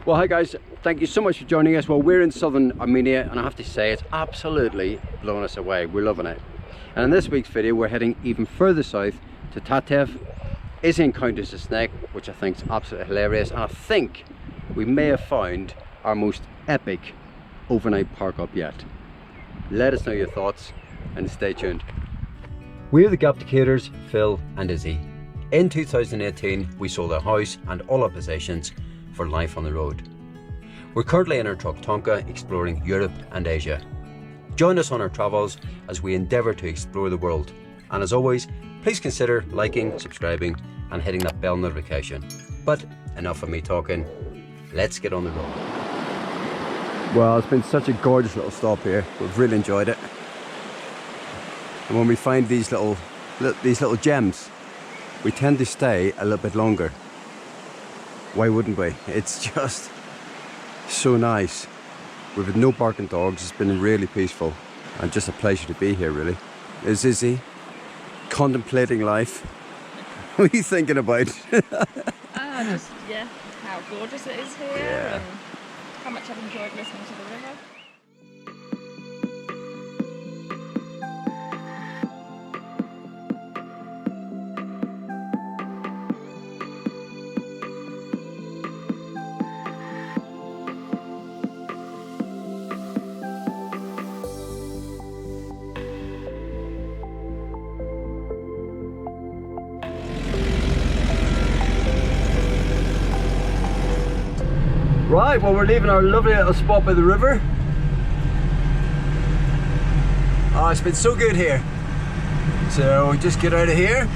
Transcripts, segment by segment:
Well, hi guys, thank you so much for joining us. Well, we're in southern Armenia and I have to say it's absolutely blown us away. We're loving it. And in this week's video we're heading even further south to Tatev. Izzy encounters a snake, which I think is absolutely hilarious, and I think we may have found our most epic overnight park up yet. Let us know your thoughts and stay tuned. We're the Gapticators, Phil and Izzy. In 2018 we sold our house and all our possessions for life on the road. We're currently in our truck Tonka exploring Europe and Asia. Join us on our travels as we endeavour to explore the world. And as always, please consider liking, subscribing and hitting that bell notification. But enough of me talking, let's get on the road. Well, it's been such a gorgeous little stop here. We've really enjoyed it. And when we find these little gems, we tend to stay a little bit longer. Why wouldn't we? It's just so nice. We've had no barking dogs, it's been really peaceful and just a pleasure to be here really. Is Izzy contemplating life? What are you thinking about? Yeah, how gorgeous it is here and how much I've enjoyed listening to the river. Right, well we're leaving our lovely little spot by the river. Oh, it's been so good here. So we just get out of here.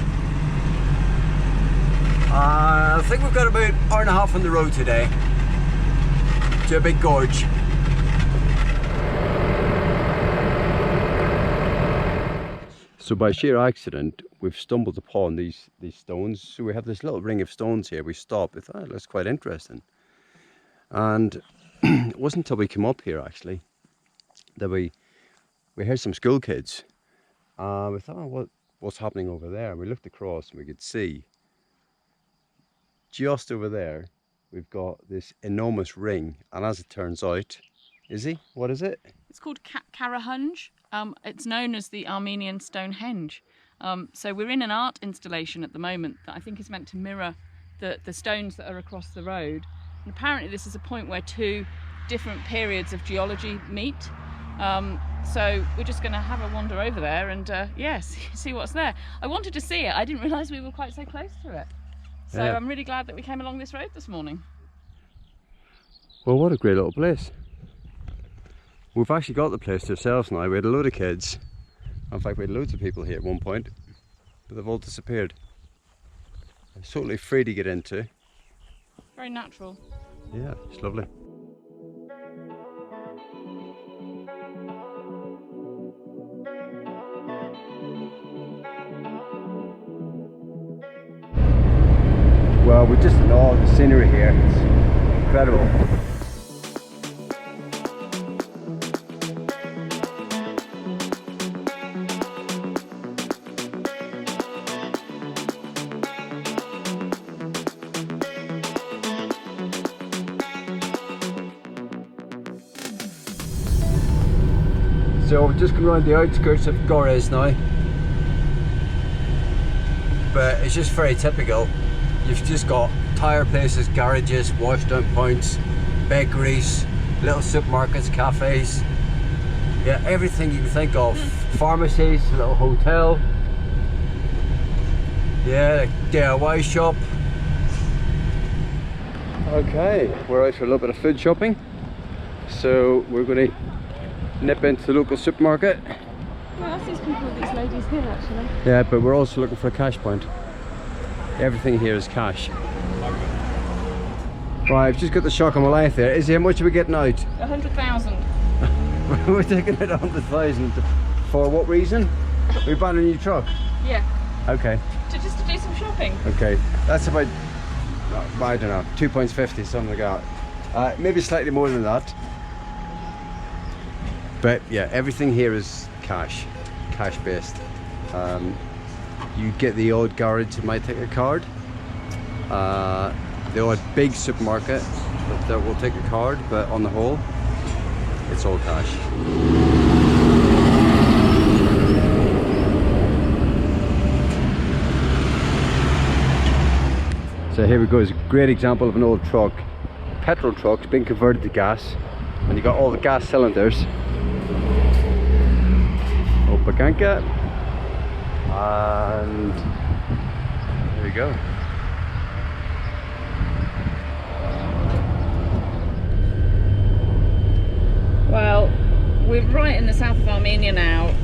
I think we've got about an hour and a half on the road today to a big gorge. So by sheer accident we've stumbled upon these stones. So we have this little ring of stones here. We stopped, we thought, oh, that's quite interesting. And it wasn't until we came up here actually that we heard some school kids. We thought, oh, what's happening over there? We looked across and we could see just over there we've got this enormous ring, and as it turns out, Izzy, what is it? It's called Khndzoresk. It's known as the Armenian Stonehenge. So we're in an art installation at the moment that I think is meant to mirror the stones that are across the road. And apparently this is a point where two different periods of geology meet. So we're just going to have a wander over there and see what's there. I wanted to see it. I didn't realise we were quite so close to it. So yeah. I'm really glad that we came along this road this morning. Well, what a great little place. We've actually got the place to ourselves now. We had a load of kids. In fact, we had loads of people here at one point, but they've all disappeared. It's totally free to get into. Very natural. Yeah, it's lovely. Well, we're just in awe of the scenery here. It's incredible. So we're just going around the outskirts of Khndzoresk now, but it's just very typical. You've just got tyre places, garages, wash down points, bakeries, little supermarkets, cafes, yeah, everything you can think of. Pharmacies, a little hotel, yeah, DIY shop. Okay, we're out for a little bit of food shopping, so we're going to nip into the local supermarket. Well, I see these people, these ladies here actually. Yeah, but we're also looking for a cash point. Everything here is cash. Right, I've just got the shock of my life there. Izzy, how much are we getting out? 100,000. We're taking out 100,000. For what reason? We bought a new truck? Yeah. Okay. Just to do some shopping. Okay, that's about, I don't know, £2.50, something like that. Maybe slightly more than that. But yeah, everything here is cash based. You get the odd garage that might take a card, the odd big supermarket with that we'll take a card, but on the whole, it's all cash. So here we go, it's a great example of an old truck. Petrol truck's been converted to gas, and you got all the gas cylinders. Opaganka. And there we go. Well, we're right in the south of Armenia now,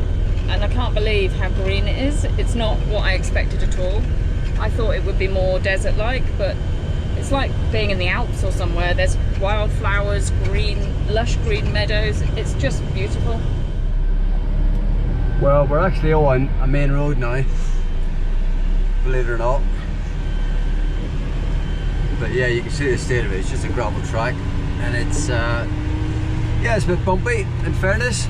and I can't believe how green it is. It's not what I expected at all. I thought it would be more desert-like, but it's like being in the Alps or somewhere. There's wildflowers, green, lush green meadows. It's just beautiful. Well, we're actually on a main road now, believe it or not. But yeah, you can see the state of it. It's just a gravel track, and it's yeah, it's a bit bumpy, in fairness.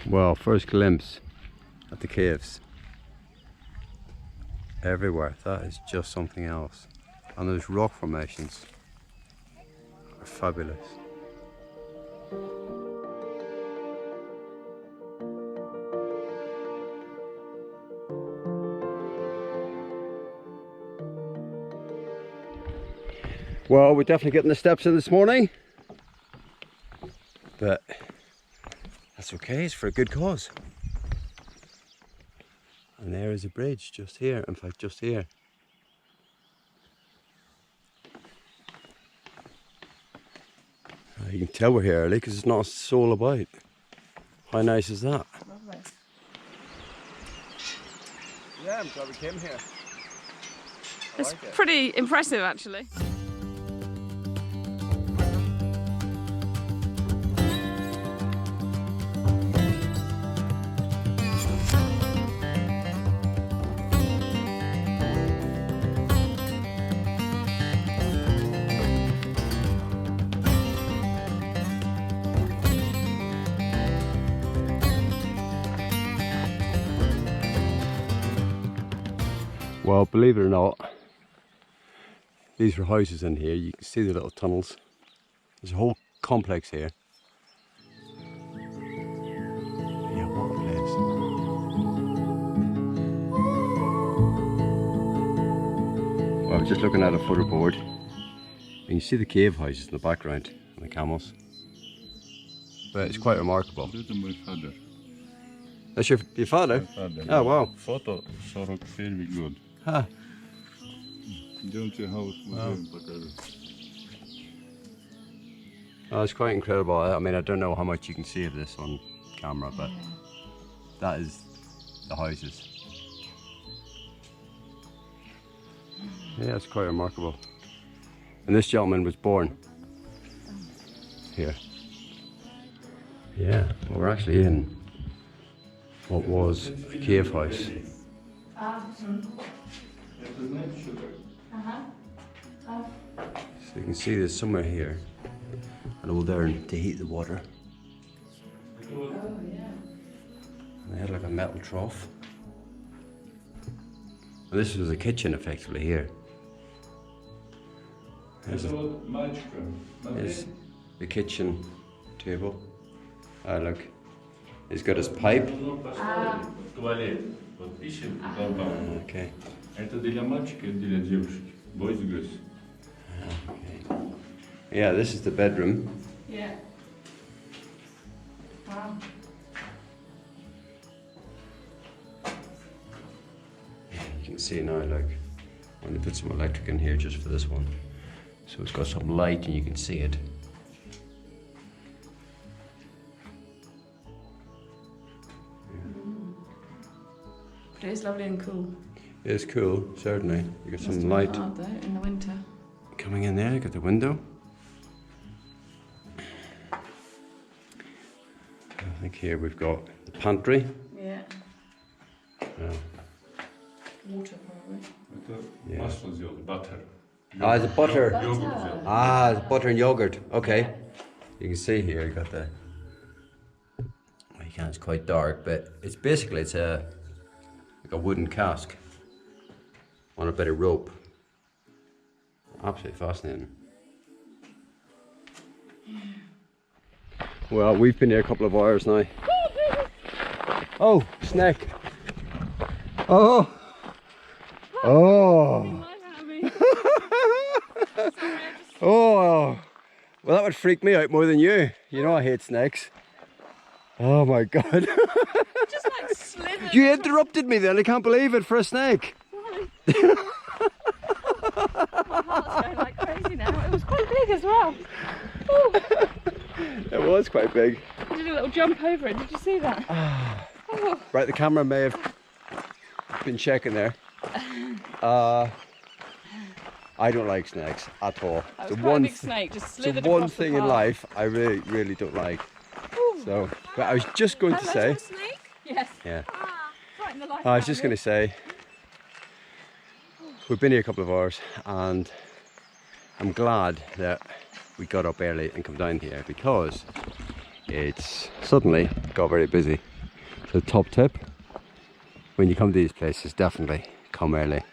Well, first glimpse at the caves. Everywhere, that is just something else. And those rock formations are fabulous. Well, we're definitely getting the steps in this morning, but that's okay, it's for a good cause. And there is a bridge just here, in fact just here. You can tell we're here early because there's not a soul about. How nice is that? Lovely. Yeah, I'm glad we came here. It's pretty impressive, actually. Well, believe it or not, these were houses in here. You can see the little tunnels. There's a whole complex here. Yeah, what a place. Well, I was just looking at a photo board. And you see the cave houses in the background and the camels. But it's quite remarkable. This is my father. That's your father? My father. Oh, wow. Photo 41 год. Huh. Идемте house museum покажу. Oh, it's quite incredible. I mean, I don't know how much you can see of this on camera, but that is the houses. Yeah, it's quite remarkable. And this gentleman was born here. Yeah, well, we're actually in what was a cave house. So you can see there's somewhere here an old urn to heat the water. And they had like a metal trough. And this was a kitchen effectively here. There's the kitchen table. Ah, look. He's got his pipe. Туалет. Вот пишем, там. Okay. Это для мальчика, это для девушки. Boys and girls. Yeah, this is the bedroom. Yeah. Wow. You can see now, like, I'm going to put some electric in here just for this one. So it's got some light and you can see it. It is lovely and cool. It's cool, certainly. You got Must some have been light hard, though, in the winter. coming in there. You got the window. I think here we've got the pantry. Yeah. Water, probably. Это Yeah. масло сделать, butter. Ah, the butter. Йогурт сделать. Ah, the butter and yogurt. Okay. You can see here, you got the. Well, you can't. It's quite dark, but it's basically it's like a wooden cask on a bit of rope. Absolutely fascinating. Well, we've been here a couple of hours now. Oh, snake. Oh. Oh. Oh. Well, that would freak me out more than you. You know I hate snakes. Oh my God. Just like slithered. You interrupted me then. I can't believe it for a snake. My heart's going like crazy now. It was quite big as well. Ooh. It was quite big. I did a little jump over it. Did you see that? Oh. Right, the camera may have been checking there. I don't like snakes at all. That The was quite a one, big snake. Just the slithered one across the thing in path. life I really, really don't like. Ooh. So, but I was just going to Hello, say, to a snake? Yes. yeah, Frighten the life I was out just of going me. to say, we've been here a couple of hours and I'm glad that we got up early and come down here because it's suddenly got very busy. So top tip, when you come to these places, definitely come early.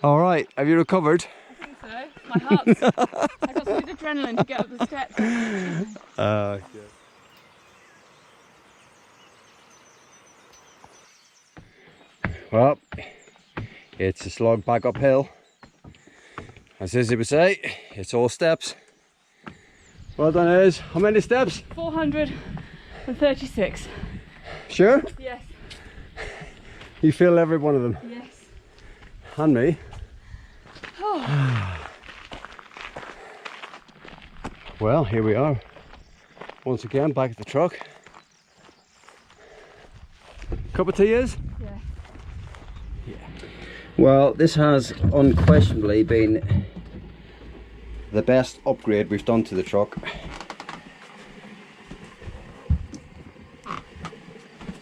All right, have you recovered? I think so. My heart's. I got some good adrenaline to get up the steps. Yeah. Well, it's a slog back uphill. As Izzy would say, it's all steps. Well done, Iz. How many steps? 436. Sure? Yes. You feel every one of them. Yes. And me. Oh. Well, here we are. Once again, back at the truck. Cup of tea, Iz? Yeah. Well, this has unquestionably been the best upgrade we've done to the truck.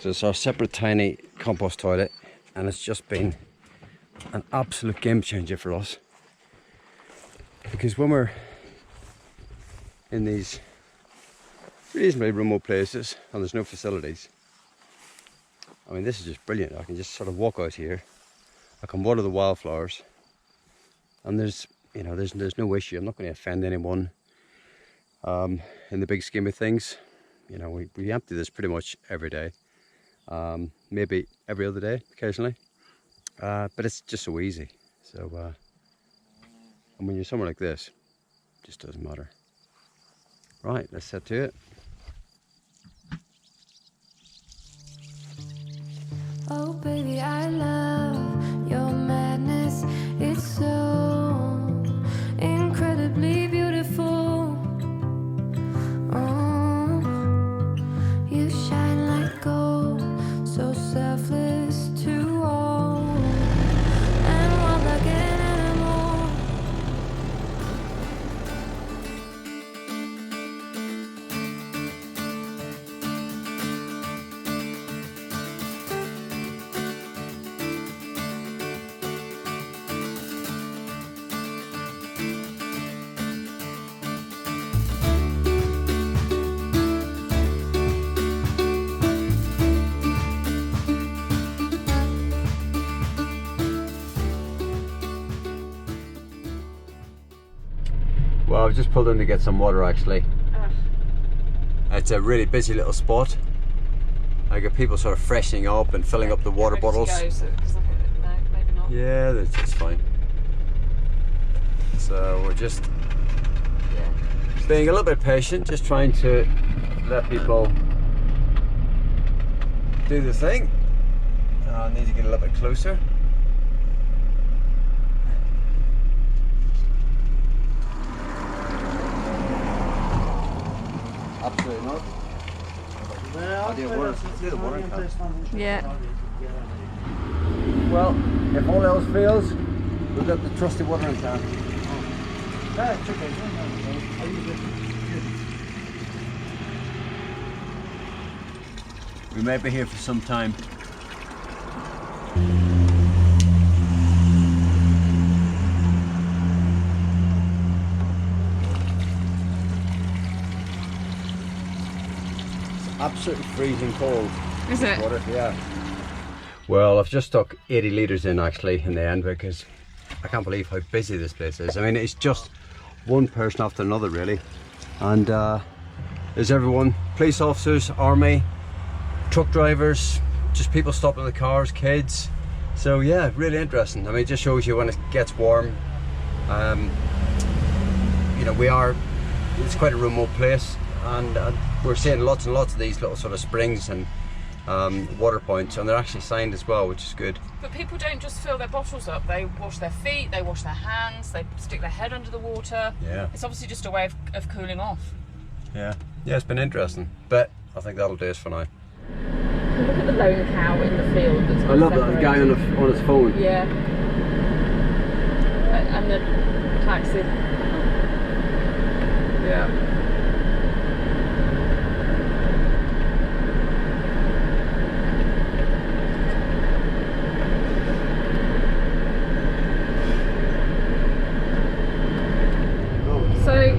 So it's our separate tiny compost toilet and it's just been an absolute game changer for us. Because when we're in these reasonably remote places and there's no facilities, I mean, this is just brilliant. I can just sort of walk out here. I can water the wildflowers, and there's no issue. I'm not going to offend anyone. In the big scheme of things, you know, we empty this pretty much every day, maybe every other day occasionally, but it's just so easy. So, and when you're somewhere like this, it just doesn't matter. Right, let's set to it. Oh baby, I love your madness. It's so incredibly beautiful. Oh, you shine like gold, so selfless to all, and wild like an animal. Well, I've just pulled in to get some water actually. It's a really busy little spot. I got people sort of freshening up and filling up the water bottles. Go, so, 'cause no, maybe not. Yeah, that's fine. So we're just being a little bit patient, just trying to let people do the thing. I need to get a little bit closer. Absolutely not. Yeah. Well, if all else fails, we've got the trusty watering can. We may be here for some time. It's absolutely freezing cold. Is it? Water, yeah. Well, I've just stuck 80 litres in actually in the end because I can't believe how busy this place is. I mean, it's just one person after another really. And there's everyone, police officers, army, truck drivers, just people stopping in the cars, kids. So yeah, really interesting. I mean, it just shows you when it gets warm. You know, it's quite a remote place, and we're seeing lots and lots of these little sort of springs and water points, and they're actually signed as well, which is good. But people don't just fill their bottles up, they wash their feet, they wash their hands, they stick their head under the water. Yeah. It's obviously just a way of cooling off. Yeah, it's been interesting, but I think that'll do us for now. Look at the lone cow in the field. That's I love that guy on his phone. Yeah. And the taxi. Yeah. So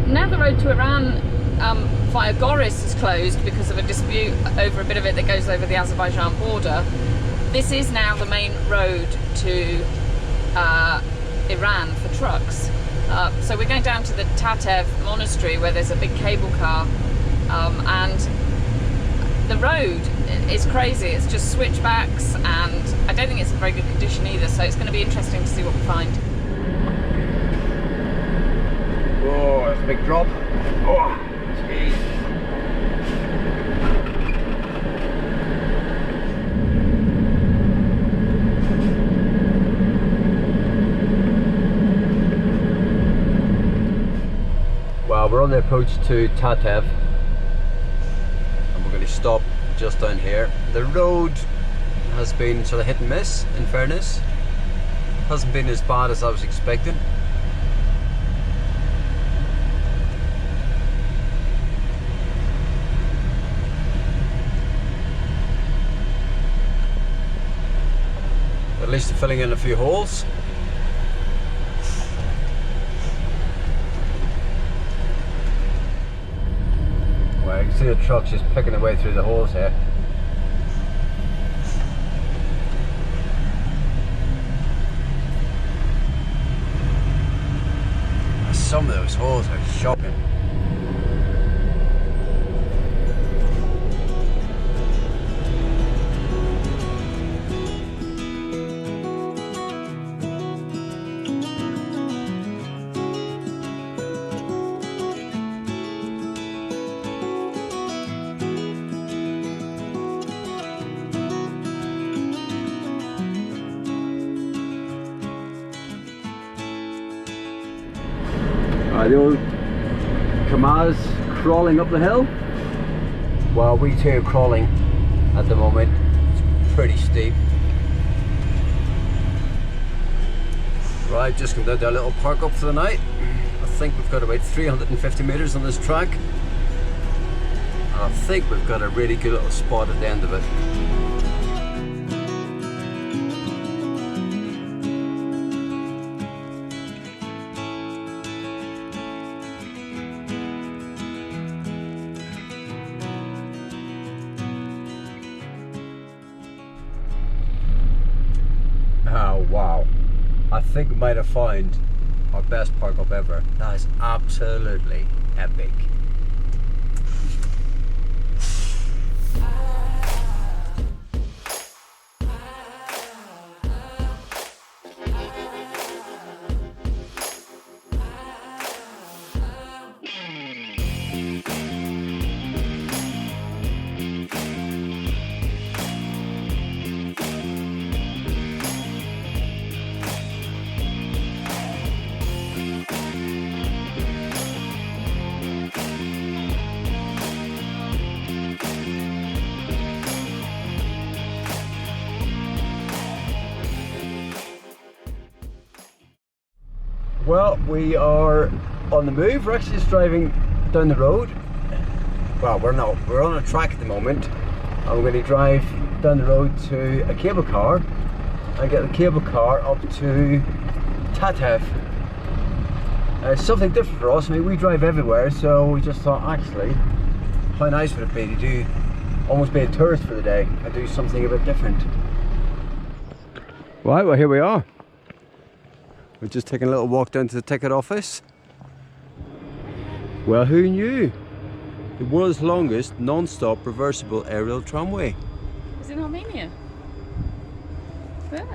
now the road to Iran via Goris is closed because of a dispute over a bit of it that goes over the Azerbaijan border. This is now the main road to Iran for trucks. So we're going down to the Tatev monastery where there's a big cable car, and the road is crazy. It's just switchbacks, and I don't think it's in very good condition either, so it's going to be interesting to see what we find. Oh, that's a big drop. Oh, jeez. Well, we're on the approach to Tatev, and we're going to stop just down here. The road has been sort of hit and miss, in fairness. Hasn't been as bad as I was expecting. At least they're filling in a few holes. Well, you can see the trucks just picking their way through the holes here. Some of those holes are shocking. The old Kamaz crawling up the hill. Well, we too are crawling at the moment. It's pretty steep. Right, just come down to a little park up for the night. I think we've got about 350 meters on this track. And I think we've got a really good little spot at the end of it. Oh wow, I think we might have found our best park up ever. That is absolutely epic. Well, we are on the move. We're actually just driving down the road. Well, we're not. We're on a track at the moment. And we're going to drive down the road to a cable car and get the cable car up to Tatev. It's something different for us. I mean, we drive everywhere, so we just thought, actually, how nice would it be to almost be a tourist for the day and do something a bit different. Right, well, here we are. We're just taking a little walk down to the ticket office. Well, who knew? The world's longest non-stop reversible aerial tramway. It's in Armenia. Yeah.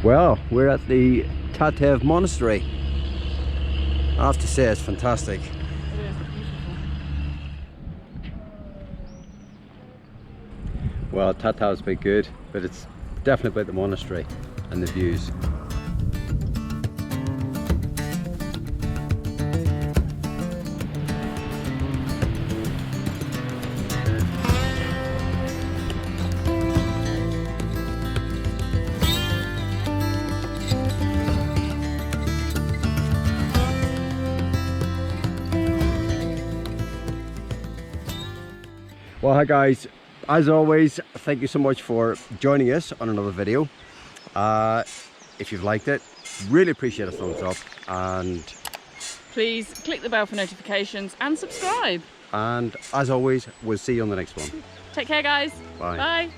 Well, we're at the Tatev monastery. I have to say, it's fantastic. It is beautiful. Well, Tatev's been good, but it's definitely about the monastery and the views. Well, hi guys, as always, thank you so much for joining us on another video. If you've liked it, really appreciate a thumbs up, and Please click the bell for notifications and subscribe. as always, we'll see you on the next one. Take care, guys. Bye. Bye.